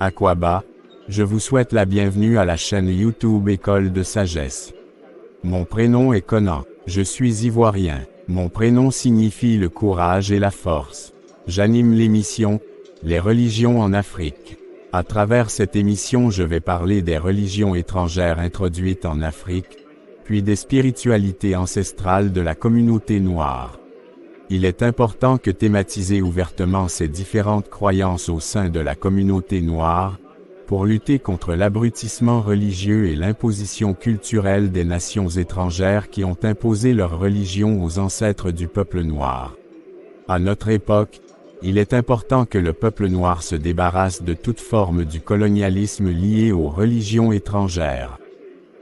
Aquaba, je vous souhaite la bienvenue à la chaîne YouTube École de Sagesse. Mon prénom est Conan, je suis ivoirien. Mon prénom signifie le courage et la force. J'anime l'émission « Les religions en Afrique ». À travers cette émission, je vais parler des religions étrangères introduites en Afrique, puis des spiritualités ancestrales de la communauté noire. Il est important que thématiser ouvertement ces différentes croyances au sein de la communauté noire, pour lutter contre l'abrutissement religieux et l'imposition culturelle des nations étrangères qui ont imposé leur religion aux ancêtres du peuple noir. À notre époque, il est important que le peuple noir se débarrasse de toute forme du colonialisme lié aux religions étrangères.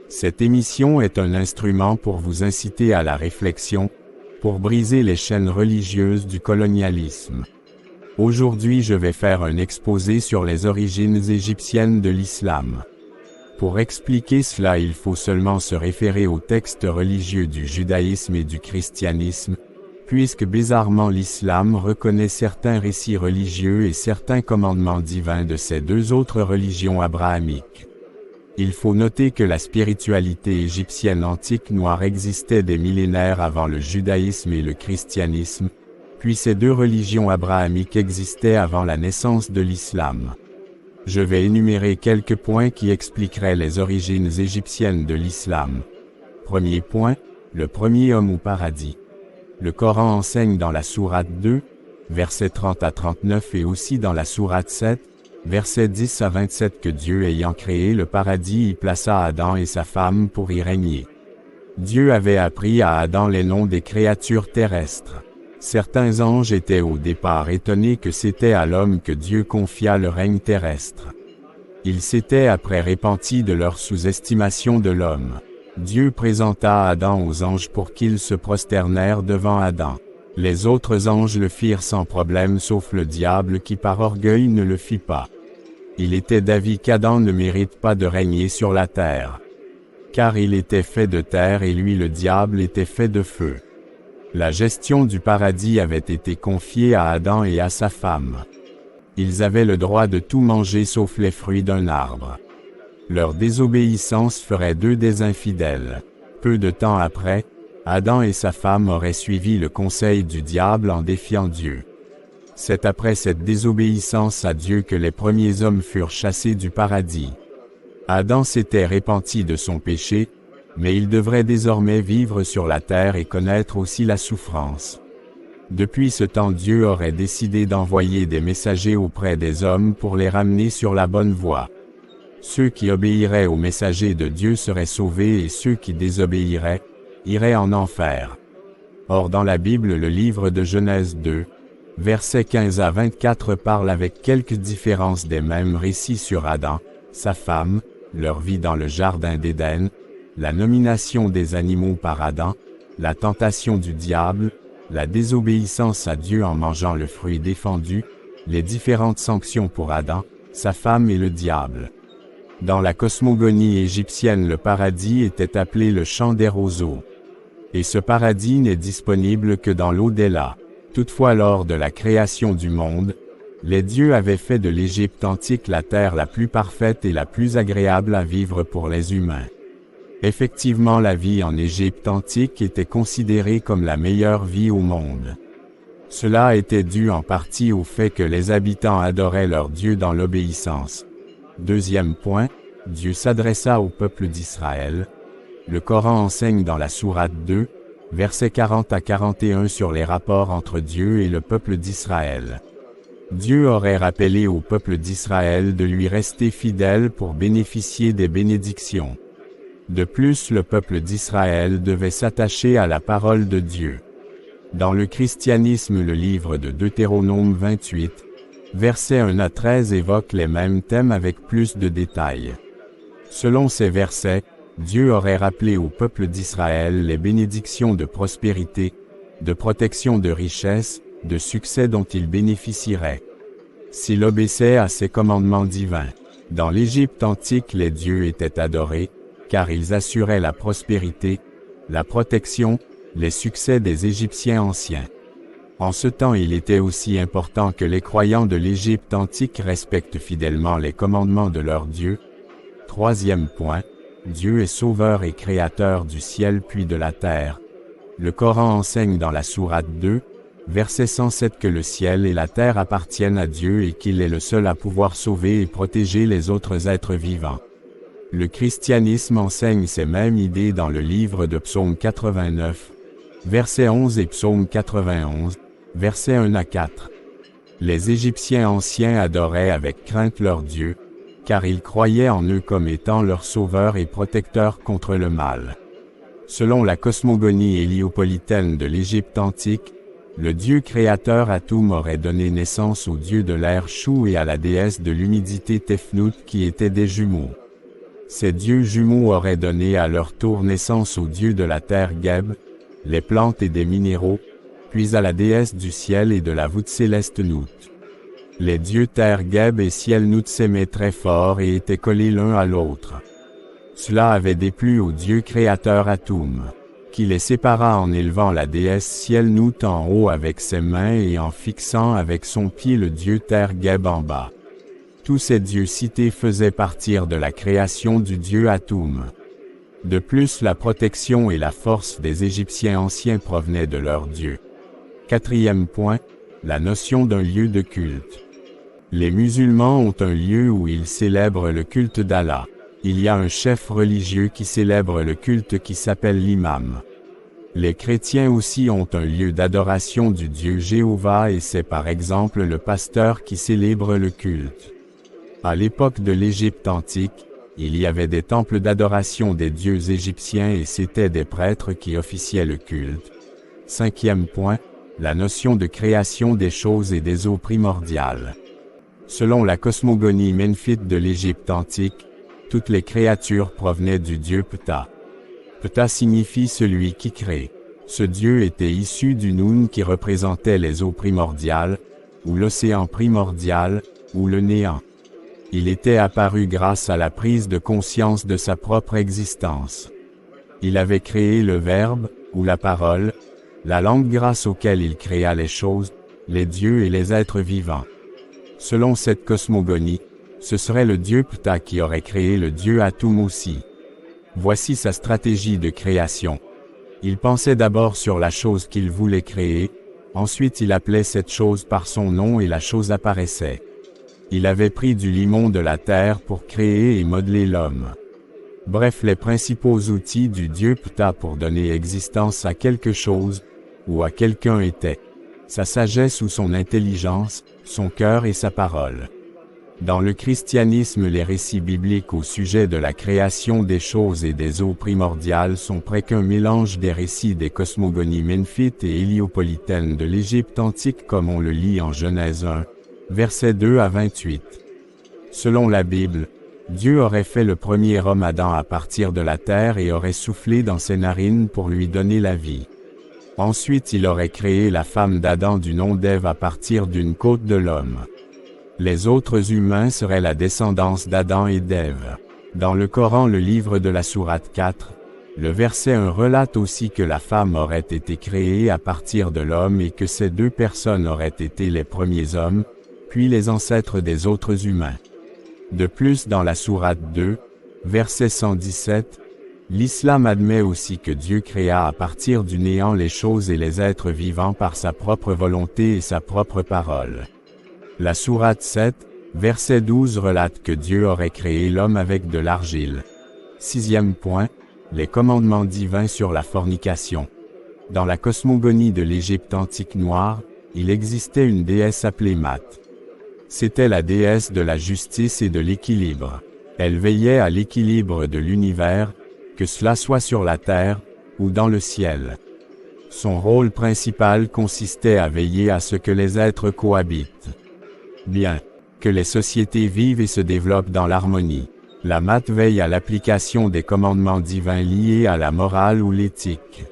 Cette émission est un instrument pour vous inciter à la réflexion, pour briser les chaînes religieuses du colonialisme. Aujourd'hui, je vais faire un exposé sur les origines égyptiennes de l'islam. Pour expliquer cela, il faut seulement se référer aux textes religieux du judaïsme et du christianisme, puisque bizarrement l'islam reconnaît certains récits religieux et certains commandements divins de ces deux autres religions abrahamiques. Il faut noter que la spiritualité égyptienne antique noire existait des millénaires avant le judaïsme et le christianisme, puis ces deux religions abrahamiques existaient avant la naissance de l'islam. Je vais énumérer quelques points qui expliqueraient les origines égyptiennes de l'islam. Premier point, le premier homme au paradis. Le Coran enseigne dans la sourate 2, versets 30 à 39 et aussi dans la sourate 7, versets 10 à 27 que Dieu ayant créé le paradis y plaça Adam et sa femme pour y régner. Dieu avait appris à Adam les noms des créatures terrestres. Certains anges étaient au départ étonnés que c'était à l'homme que Dieu confia le règne terrestre. Ils s'étaient après repentis de leur sous-estimation de l'homme. Dieu présenta Adam aux anges pour qu'ils se prosternèrent devant Adam. Les autres anges le firent sans problème sauf le diable qui par orgueil ne le fit pas. Il était d'avis qu'Adam ne mérite pas de régner sur la terre. Car il était fait de terre et lui le diable était fait de feu. La gestion du paradis avait été confiée à Adam et à sa femme. Ils avaient le droit de tout manger sauf les fruits d'un arbre. Leur désobéissance ferait d'eux des infidèles. Peu de temps après, Adam et sa femme auraient suivi le conseil du diable en défiant Dieu. C'est après cette désobéissance à Dieu que les premiers hommes furent chassés du paradis. Adam s'était repenti de son péché, mais il devrait désormais vivre sur la terre et connaître aussi la souffrance. Depuis ce temps, Dieu aurait décidé d'envoyer des messagers auprès des hommes pour les ramener sur la bonne voie. Ceux qui obéiraient aux messagers de Dieu seraient sauvés et ceux qui désobéiraient iraient en enfer. Or dans la Bible, le livre de Genèse 2, versets 15 à 24 parle avec quelques différences des mêmes récits sur Adam, sa femme, leur vie dans le jardin d'Éden, la nomination des animaux par Adam, la tentation du diable, la désobéissance à Dieu en mangeant le fruit défendu, les différentes sanctions pour Adam, sa femme et le diable. Dans la cosmogonie égyptienne, le paradis était appelé le champ des roseaux. Et ce paradis n'est disponible que dans l'au-delà. Toutefois, lors de la création du monde, les dieux avaient fait de l'Égypte antique la terre la plus parfaite et la plus agréable à vivre pour les humains. Effectivement, la vie en Égypte antique était considérée comme la meilleure vie au monde. Cela était dû en partie au fait que les habitants adoraient leur Dieu dans l'obéissance. Deuxième point, Dieu s'adressa au peuple d'Israël. Le Coran enseigne dans la sourate 2, versets 40 à 41 sur les rapports entre Dieu et le peuple d'Israël. Dieu aurait rappelé au peuple d'Israël de lui rester fidèle pour bénéficier des bénédictions. De plus, le peuple d'Israël devait s'attacher à la parole de Dieu. Dans le christianisme, le livre de Deutéronome 28, versets 1 à 13 évoque les mêmes thèmes avec plus de détails. Selon ces versets, Dieu aurait rappelé au peuple d'Israël les bénédictions de prospérité, de protection de richesse, de succès dont il bénéficierait s'il obéissait à ses commandements divins. Dans l'Égypte antique, les dieux étaient adorés, car ils assuraient la prospérité, la protection, les succès des Égyptiens anciens. En ce temps il était aussi important que les croyants de l'Égypte antique respectent fidèlement les commandements de leur Dieu. Troisième point, Dieu est sauveur et créateur du ciel puis de la terre. Le Coran enseigne dans la sourate 2, verset 107 que le ciel et la terre appartiennent à Dieu et qu'il est le seul à pouvoir sauver et protéger les autres êtres vivants. Le christianisme enseigne ces mêmes idées dans le livre de Psaume 89, verset 11 et Psaume 91, versets 1 à 4. Les Égyptiens anciens adoraient avec crainte leur Dieu, car ils croyaient en eux comme étant leur sauveur et protecteur contre le mal. Selon la cosmogonie héliopolitaine de l'Égypte antique, le dieu créateur Atum aurait donné naissance au dieu de l'air Chou et à la déesse de l'humidité Tefnut qui étaient des jumeaux. Ces dieux jumeaux auraient donné à leur tour naissance au dieu de la terre Geb, les plantes et des minéraux, puis à la déesse du ciel et de la voûte céleste Nout. Les dieux terre Geb et ciel Nout s'aimaient très fort et étaient collés l'un à l'autre. Cela avait déplu au dieu créateur Atum, qui les sépara en élevant la déesse ciel Nout en haut avec ses mains et en fixant avec son pied le dieu terre Geb en bas. Tous ces dieux cités faisaient partir de la création du dieu Atum. De plus, la protection et la force des Égyptiens anciens provenaient de leur dieu. Quatrième point, la notion d'un lieu de culte. Les musulmans ont un lieu où ils célèbrent le culte d'Allah. Il y a un chef religieux qui célèbre le culte qui s'appelle l'imam. Les chrétiens aussi ont un lieu d'adoration du Dieu Jéhovah et c'est par exemple le pasteur qui célèbre le culte. À l'époque de l'Égypte antique, il y avait des temples d'adoration des dieux égyptiens et c'étaient des prêtres qui officiaient le culte. Cinquième point, la notion de création des choses et des eaux primordiales. Selon la cosmogonie ménphite de l'Égypte antique, toutes les créatures provenaient du dieu Ptah. Ptah signifie celui qui crée. Ce dieu était issu du Noun qui représentait les eaux primordiales, ou l'océan primordial, ou le néant. Il était apparu grâce à la prise de conscience de sa propre existence. Il avait créé le Verbe, ou la parole, la langue grâce auquel il créa les choses, les dieux et les êtres vivants. Selon cette cosmogonie, ce serait le dieu Ptah qui aurait créé le dieu Atum aussi. Voici sa stratégie de création. Il pensait d'abord sur la chose qu'il voulait créer, ensuite il appelait cette chose par son nom et la chose apparaissait. Il avait pris du limon de la terre pour créer et modeler l'homme. Bref, les principaux outils du dieu Ptah pour donner existence à quelque chose, ou à quelqu'un étaient sa sagesse ou son intelligence, son cœur et sa parole. Dans le christianisme, les récits bibliques au sujet de la création des choses et des eaux primordiales sont presque qu'un mélange des récits des cosmogonies ménphites et héliopolitaines de l'Égypte antique comme on le lit en Genèse 1, versets 2 à 28. Selon la Bible, Dieu aurait fait le premier homme Adam à partir de la terre et aurait soufflé dans ses narines pour lui donner la vie. Ensuite il aurait créé la femme d'Adam du nom d'Ève à partir d'une côte de l'homme. Les autres humains seraient la descendance d'Adam et d'Ève. Dans le Coran, le livre de la sourate 4, le verset 1 relate aussi que la femme aurait été créée à partir de l'homme et que ces deux personnes auraient été les premiers hommes, puis les ancêtres des autres humains. De plus, dans la sourate 2, verset 117, l'islam admet aussi que Dieu créa à partir du néant les choses et les êtres vivants par sa propre volonté et sa propre parole. La sourate 7, verset 12 relate que Dieu aurait créé l'homme avec de l'argile. Sixième point, les commandements divins sur la fornication. Dans la cosmogonie de l'Égypte antique noire, il existait une déesse appelée Mat. C'était la déesse de la justice et de l'équilibre. Elle veillait à l'équilibre de l'univers, que cela soit sur la terre, ou dans le ciel. Son rôle principal consistait à veiller à ce que les êtres cohabitent bien, que les sociétés vivent et se développent dans l'harmonie. La Mat veille à l'application des commandements divins liés à la morale ou l'éthique.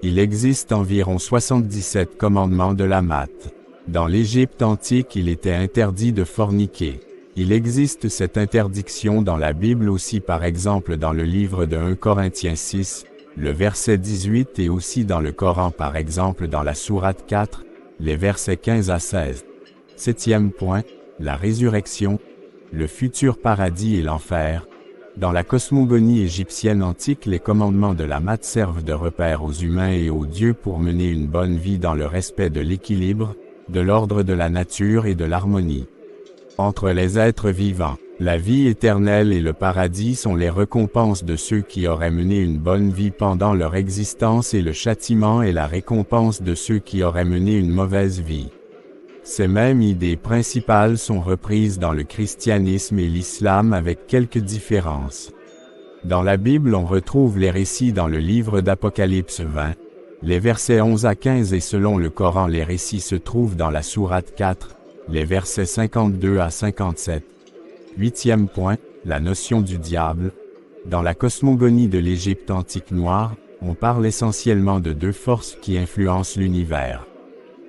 Il existe environ 77 commandements de la Mat. Dans l'Égypte antique, il était interdit de forniquer. Il existe cette interdiction dans la Bible aussi, par exemple dans le livre de 1 Corinthiens 6, le verset 18 et aussi dans le Coran par exemple dans la sourate 4, les versets 15 à 16. Septième point, la résurrection, le futur paradis et l'enfer. Dans la cosmogonie égyptienne antique, les commandements de la Math servent de repère aux humains et aux dieux pour mener une bonne vie dans le respect de l'équilibre, de l'ordre de la nature et de l'harmonie. Entre les êtres vivants, la vie éternelle et le paradis sont les récompenses de ceux qui auraient mené une bonne vie pendant leur existence et le châtiment est la récompense de ceux qui auraient mené une mauvaise vie. Ces mêmes idées principales sont reprises dans le christianisme et l'islam avec quelques différences. Dans la Bible, on retrouve les récits dans le livre d'Apocalypse 20, les versets 11 à 15 et selon le Coran, les récits se trouvent dans la sourate 4, les versets 52 à 57. Huitième point, la notion du diable. Dans la cosmogonie de l'Égypte antique noire, on parle essentiellement de deux forces qui influencent l'univers.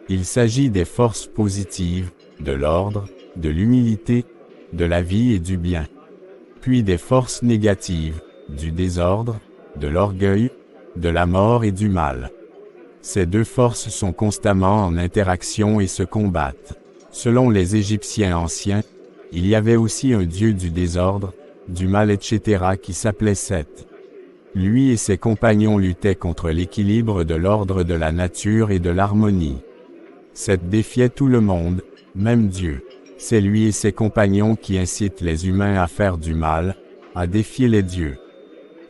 Il s'agit des forces positives, de l'ordre, de l'humilité, de la vie et du bien. Puis des forces négatives, du désordre, de l'orgueil, de la mort et du mal. Ces deux forces sont constamment en interaction et se combattent. Selon les Égyptiens anciens, il y avait aussi un dieu du désordre, du mal etc. qui s'appelait Seth. Lui et ses compagnons luttaient contre l'équilibre de l'ordre de la nature et de l'harmonie. Seth défiait tout le monde, même Dieu. C'est lui et ses compagnons qui incitent les humains à faire du mal, à défier les dieux.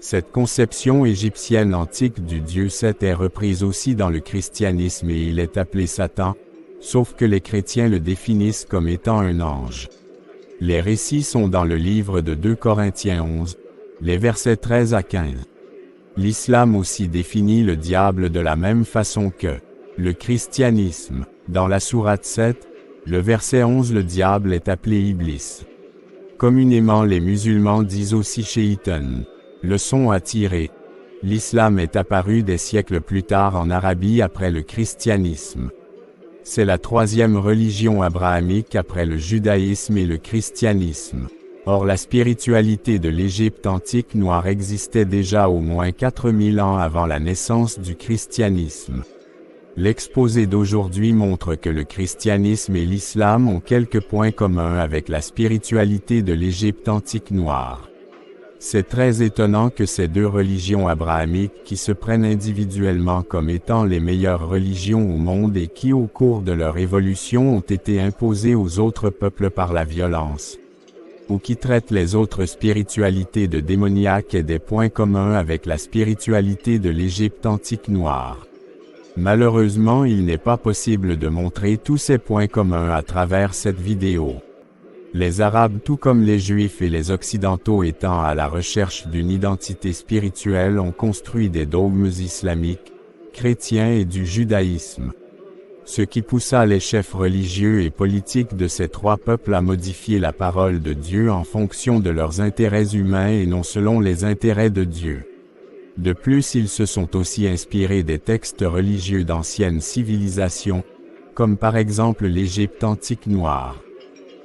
Cette conception égyptienne antique du dieu Seth est reprise aussi dans le christianisme et il est appelé Satan, sauf que les chrétiens le définissent comme étant un ange. Les récits sont dans le livre de 2 Corinthiens 11, les versets 13 à 15. L'islam aussi définit le diable de la même façon que le christianisme. Dans la sourate 7, le verset 11, le diable est appelé Iblis. Communément les musulmans disent aussi Shaitan. Leçon à tirer. L'islam est apparu des siècles plus tard en Arabie après le christianisme. C'est la troisième religion abrahamique après le judaïsme et le christianisme. Or la spiritualité de l'Égypte antique noire existait déjà au moins 4000 ans avant la naissance du christianisme. L'exposé d'aujourd'hui montre que le christianisme et l'islam ont quelques points communs avec la spiritualité de l'Égypte antique noire. C'est très étonnant que ces deux religions abrahamiques qui se prennent individuellement comme étant les meilleures religions au monde et qui au cours de leur évolution ont été imposées aux autres peuples par la violence, ou qui traitent les autres spiritualités de démoniaques aient des points communs avec la spiritualité de l'Égypte antique noire. Malheureusement, il n'est pas possible de montrer tous ces points communs à travers cette vidéo. Les Arabes tout comme les Juifs et les Occidentaux étant à la recherche d'une identité spirituelle ont construit des dogmes islamiques, chrétiens et du judaïsme. Ce qui poussa les chefs religieux et politiques de ces trois peuples à modifier la parole de Dieu en fonction de leurs intérêts humains et non selon les intérêts de Dieu. De plus, ils se sont aussi inspirés des textes religieux d'anciennes civilisations, comme par exemple l'Égypte antique noire.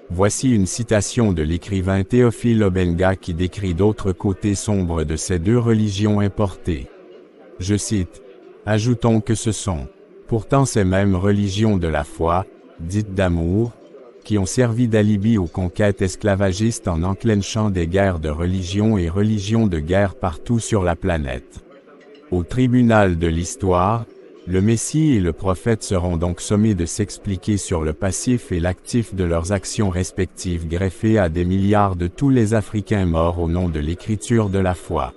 Voici une citation de l'écrivain Théophile Obenga qui décrit d'autres côtés sombres de ces deux religions importées. Je cite, « Ajoutons que ce sont, pourtant ces mêmes religions de la foi, dites d'amour, qui ont servi d'alibi aux conquêtes esclavagistes en enclenchant des guerres de religion et religions de guerre partout sur la planète. Au tribunal de l'histoire, le Messie et le prophète seront donc sommés de s'expliquer sur le passif et l'actif de leurs actions respectives greffées à des milliards de tous les Africains morts au nom de l'écriture de la foi. »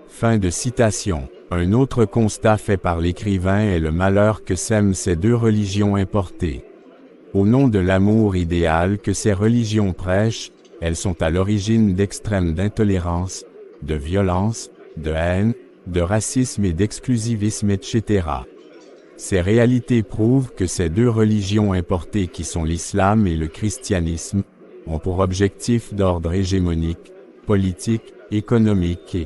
Fin de citation. Un autre constat fait par l'écrivain est le malheur que sèment ces deux religions importées. Au nom de l'amour idéal que ces religions prêchent, elles sont à l'origine d'extrêmes d'intolérance, de violence, de haine, de racisme et d'exclusivisme etc. Ces réalités prouvent que ces deux religions importées qui sont l'islam et le christianisme, ont pour objectif d'ordre hégémonique, politique, économique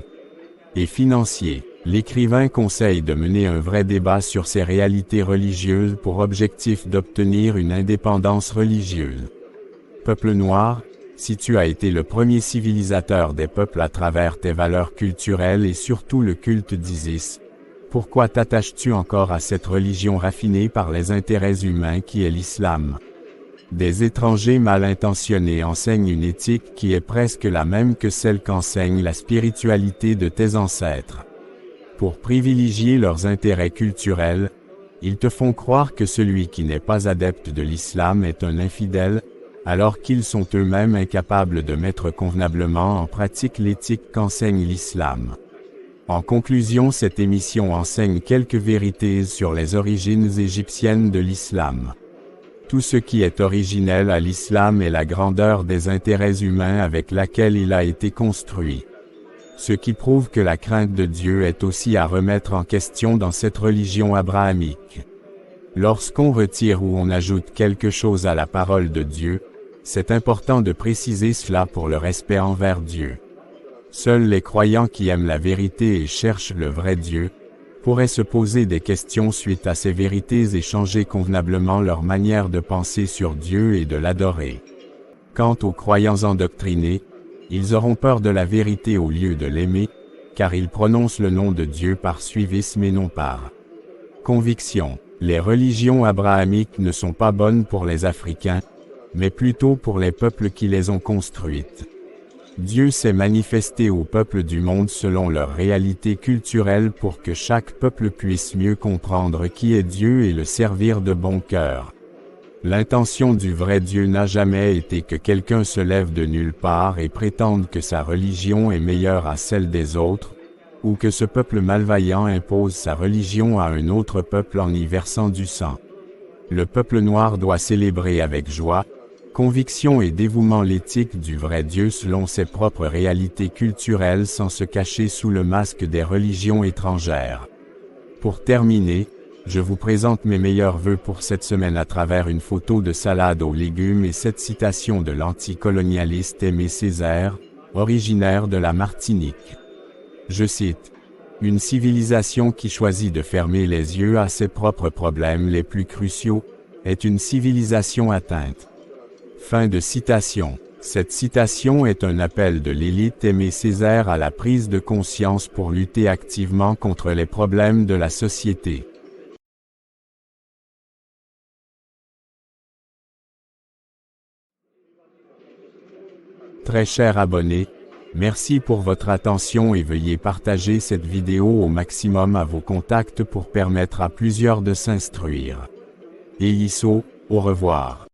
et financier. L'écrivain conseille de mener un vrai débat sur ces réalités religieuses pour objectif d'obtenir une indépendance religieuse. Peuple noir, si tu as été le premier civilisateur des peuples à travers tes valeurs culturelles et surtout le culte d'Isis, Pourquoi t'attaches-tu encore à cette religion raffinée par les intérêts humains qui est l'islam? Des étrangers mal intentionnés enseignent une éthique qui est presque la même que celle qu'enseigne la spiritualité de tes ancêtres. Pour privilégier leurs intérêts culturels, ils te font croire que celui qui n'est pas adepte de l'islam est un infidèle, alors qu'ils sont eux-mêmes incapables de mettre convenablement en pratique l'éthique qu'enseigne l'islam. En conclusion, cette émission enseigne quelques vérités sur les origines égyptiennes de l'islam. Tout ce qui est originel à l'islam est la grandeur des intérêts humains avec laquelle il a été construit. Ce qui prouve que la crainte de Dieu est aussi à remettre en question dans cette religion abrahamique. Lorsqu'on retire ou on ajoute quelque chose à la parole de Dieu, c'est important de préciser cela pour le respect envers Dieu. Seuls les croyants qui aiment la vérité et cherchent le vrai Dieu, pourraient se poser des questions suite à ces vérités et changer convenablement leur manière de penser sur Dieu et de l'adorer. Quant aux croyants endoctrinés, ils auront peur de la vérité au lieu de l'aimer, car ils prononcent le nom de Dieu par suivisme et non par conviction. Les religions abrahamiques ne sont pas bonnes pour les Africains, mais plutôt pour les peuples qui les ont construites. Dieu s'est manifesté aux peuples du monde selon leur réalité culturelle pour que chaque peuple puisse mieux comprendre qui est Dieu et le servir de bon cœur. L'intention du vrai Dieu n'a jamais été que quelqu'un se lève de nulle part et prétende que sa religion est meilleure à celle des autres, ou que ce peuple malveillant impose sa religion à un autre peuple en y versant du sang. Le peuple noir doit célébrer avec joie, conviction et dévouement l'éthique du vrai Dieu selon ses propres réalités culturelles sans se cacher sous le masque des religions étrangères. Pour terminer, je vous présente mes meilleurs vœux pour cette semaine à travers une photo de salade aux légumes et cette citation de l'anticolonialiste Aimé Césaire, originaire de la Martinique. Je cite: « Une civilisation qui choisit de fermer les yeux à ses propres problèmes les plus cruciaux, est une civilisation atteinte. » Fin de citation. Cette citation est un appel de l'élite Aimé Césaire à la prise de conscience pour lutter activement contre les problèmes de la société. Très chers abonnés, merci pour votre attention et veuillez partager cette vidéo au maximum à vos contacts pour permettre à plusieurs de s'instruire. Et ISO, au revoir.